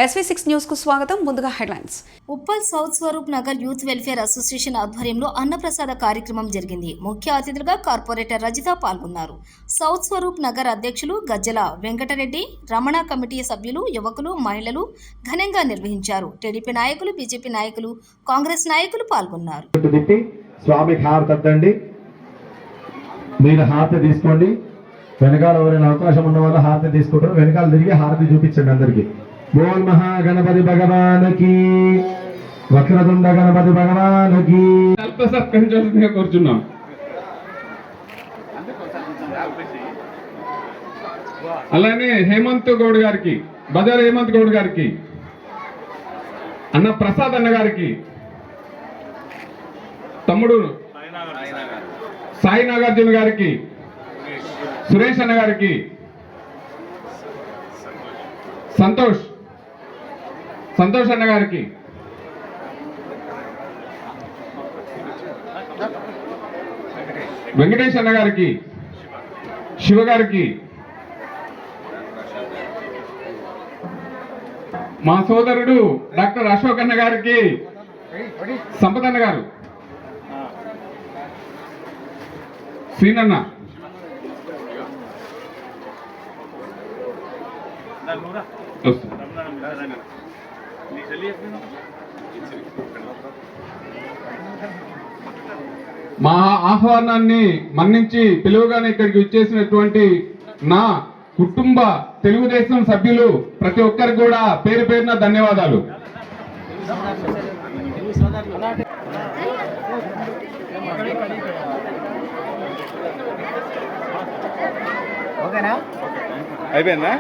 SV6 news కు స్వాగతం. ముందుగా headlines. Uppal south Swaroop Nagar youth welfare association ఆధ్వర్యంలో అన్నప్రసాద కార్యక్రమం జరిగింది. ముఖ్య అతిథులుగా కార్పొరేటర్ రజిత పాల్గొన్నారు. సౌత్ స్వరూప్ నగర్ అధ్యక్షులు గజ్జల వెంకటరెడ్డి, రమణ కమిటీ సభ్యులు, యువకులు, మహిళలు ఘనంగా నిర్వహించారు. టీడీపీ నాయకులు, బీజేపీ నాయకులు, కాంగ్రెస్ నాయకులు పాల్గొన్నారు. స్వామికి హారతి అద్దండి. మీరు హారతి తీసుకోండి. వెనకాల ఎవరైనా అవకాశం ఉన్న వాళ్ళు హారతి తీసుకుంటారు. వెనకాల తిరిగి హారతి చూపించండి అందరికి. బోల్ మహాగణపతి భగవానికి, వక్రతుండ గణపతి భగవానికి. సత్కరించాల్సిందిగా కోరుచున్నాం. అలానే హేమంత్ గౌడ్ గారికి, బజార్ హేమంత్ గౌడ్ గారికి, అన్న ప్రసాద్ అన్న గారికి, తమ్ముడు సాయి నాగార్జున గారికి, సురేష్ అన్న గారికి, సంతోష్ అన్న గారికి, వెంకటేష్ అన్న గారికి, శివ గారికి, మా సోదరుడు డాక్టర్ అశోక్ అన్న గారికి, సంపత్ అన్న గారు, శ్రీనన్న, మా ఆహ్వానాన్ని మన్నించి పిలువగానే ఇక్కడికి వచ్చేసినటువంటి నా కుటుంబ తెలుగుదేశం సభ్యులు ప్రతి ఒక్కరికి కూడా పేరు పేరున ధన్యవాదాలు. అయిపోయిందా?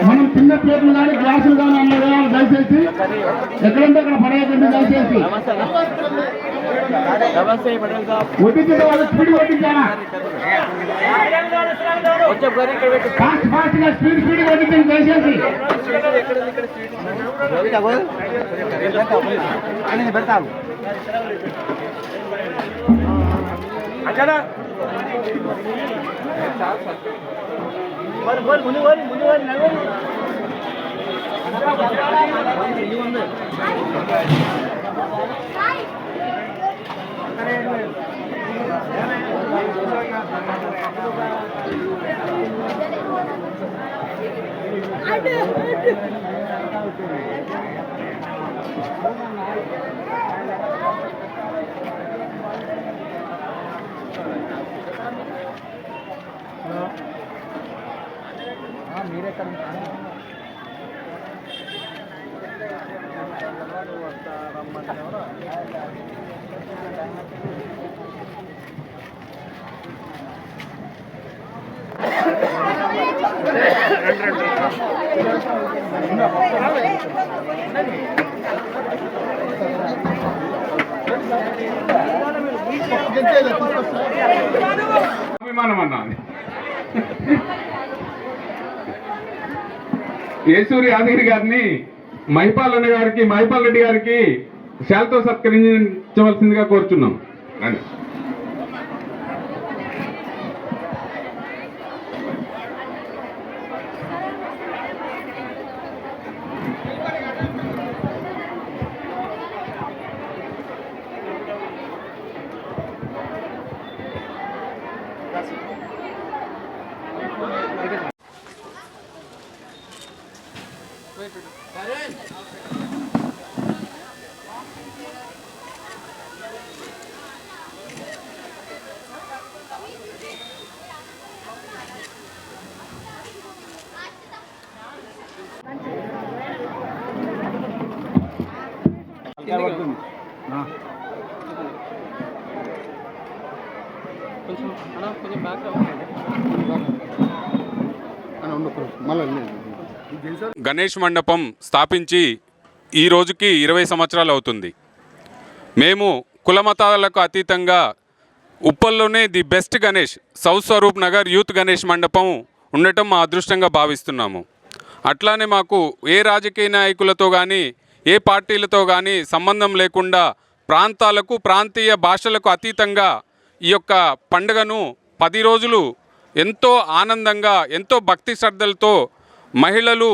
మనం చిన్న ప్లేట్లు కానీ గ్లాసులు కానీ అన్న వేయాలి. దయచేసి ఎక్కడంటే అక్కడ పడేయకండి. దయచేసి వడ్డించిన వాళ్ళు స్పీడ్ వడ్డించాలా? ఫాస్ట్ ఫాస్ట్ గా స్పీడ్ వడ్డించండి దయచేసి. పెడతాము అక్కడ ముందు మీరెక్కడ అభిమానం అన్నాను. ఏసూరి యాదగిరి గారిని మహిపాల్ రెడ్డి గారికి శాలతో సత్కరించవలసిందిగా కోరుచున్నాం. గణేష్ మండపం స్థాపించి ఈ రోజుకి 20 సంవత్సరాలు అవుతుంది. మేము కులమతాలకు అతీతంగా ఉప్పల్లోనే the best Ganesh south Swaroop Nagar youth Ganesh మండపం ఉండటం మా అదృష్టంగా భావిస్తున్నాము. అట్లానే మాకు ఏ రాజకీయ నాయకులతో కానీ ఏ పార్టీలతో కానీ సంబంధం లేకుండా ప్రాంతాలకు ప్రాంతీయ భాషలకు అతీతంగా ఈ యొక్క పండుగను 10 రోజులు ఎంతో ఆనందంగా ఎంతో భక్తి శ్రద్ధలతో మహిళలు,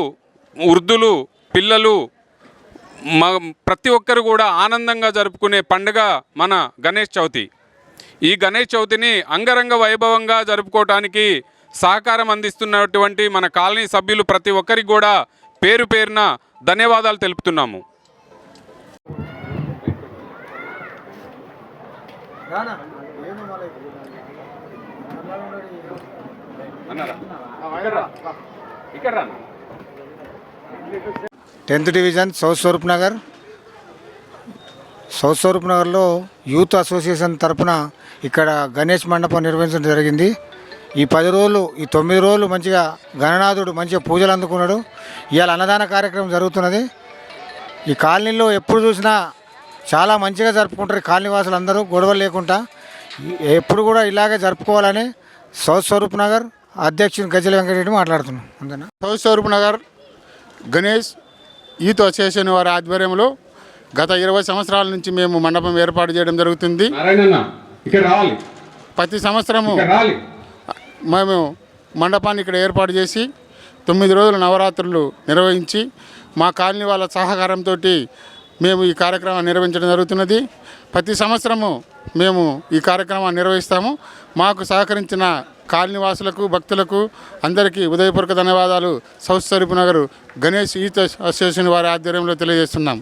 వృద్ధులు, పిల్లలు ప్రతి ఒక్కరు కూడా ఆనందంగా జరుపుకునే పండుగ మన గణేష్ చవితి. ఈ గణేష్ చవితిని అంగరంగ వైభవంగా జరుపుకోవటానికి సహకారం అందిస్తున్నటువంటి మన కాలనీ సభ్యులు ప్రతి ఒక్కరికి కూడా పేరు పేరున ధన్యవాదాలు తెలుపుతున్నాము. టెన్త్ డివిజన్ సౌత్ స్వరూప్ నగర్లో యూత్ అసోసియేషన్ తరఫున ఇక్కడ గణేష్ మండపం నిర్వహించడం జరిగింది. ఈ 10 రోజులు ఈ 9 రోజులు మంచిగా గణనాథుడు మంచిగా పూజలు అందుకున్నాడు. ఇవాళ అన్నదాన కార్యక్రమం జరుగుతున్నది. ఈ కాలనీలో ఎప్పుడు చూసినా చాలా మంచిగా జరుపుకుంటారు. కాలనీ వాసులు అందరూ గొడవలు లేకుండా ఎప్పుడు కూడా ఇలాగే జరుపుకోవాలని సౌత్ స్వరూప్ నగర్ అధ్యక్షుడు గజ్జల వెంకటరెడ్డి మాట్లాడుతున్నాం. అంతేనా? South Swaroop Nagar Ganesh youth association వారి ఆధ్వర్యంలో గత 20 సంవత్సరాల నుంచి మేము మండపం ఏర్పాటు చేయడం జరుగుతుంది. ప్రతి సంవత్సరము మేము మండపాన్ని ఇక్కడ ఏర్పాటు చేసి 9 రోజుల నవరాత్రులు నిర్వహించి మా కాలనీ వాళ్ళ సహకారంతో మేము ఈ కార్యక్రమాన్ని నిర్వహించడం జరుగుతున్నది. ప్రతి సంవత్సరము మేము ఈ కార్యక్రమాన్ని నిర్వహిస్తాము. మాకు సహకరించిన కాలనీ వాసులకు, భక్తులకు అందరికీ ఉదయపూర్వక ధన్యవాదాలు south Swaroop Nagar Ganesh youth association వారి ఆధ్వర్యంలో తెలియజేస్తున్నాం.